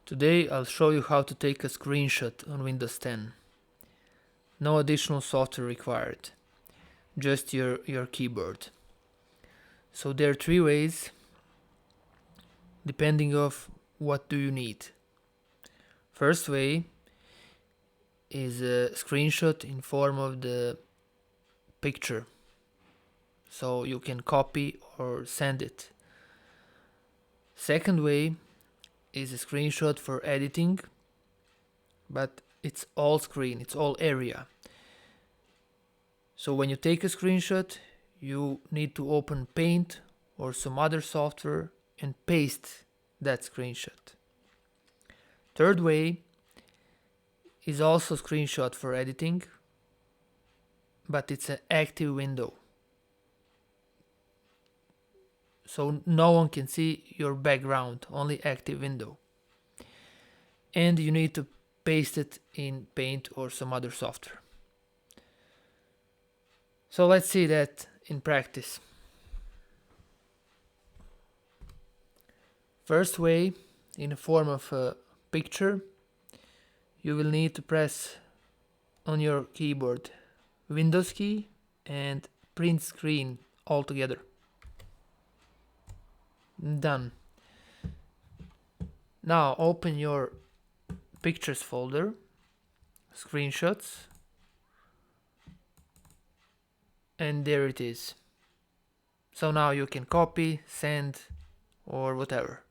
Today I'll show you how to take a screenshot on Windows 10. No additional software required, just your keyboard. So there are three ways, depending of what do you need. First way is a screenshot in form of the picture, so you can copy or send it. Second way is a screenshot for editing, but it's all screen, it's all area. So when you take a screenshot, you need to open Paint or some other software and paste that screenshot. Third way is also screenshot for editing, but it's an active window. So no one can see your background, only active window. And you need to paste it in Paint or some other software. So let's see that in practice. First way, in the form of a picture, you will need to press on your keyboard Windows key and print screen all together. Done. Now open your pictures folder, screenshots, and there it is. So now you can copy, send, or whatever.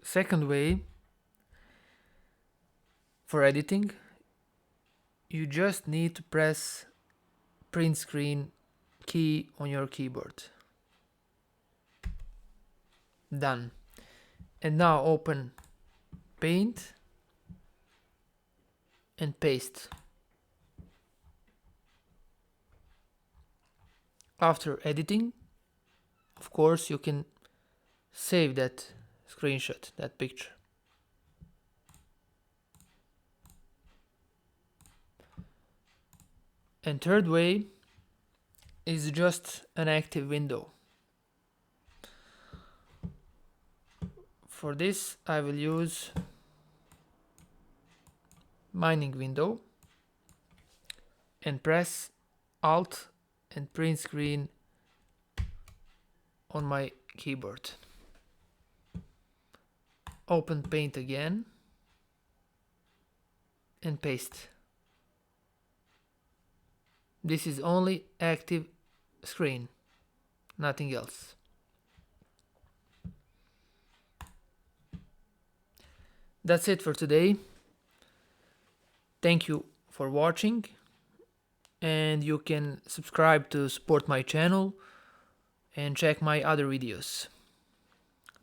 Second way, for editing, you just need to press print screen key on your keyboard. Done. And now open Paint and paste. After editing, of course, you can save that screenshot, that picture. And third way is just an active window. For this I will use mining window and press Alt and print screen on my keyboard. Open Paint again and paste. This is only active screen, nothing else. That's it for today. Thank you for watching, and you can subscribe to support my channel and check my other videos.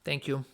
Thank you.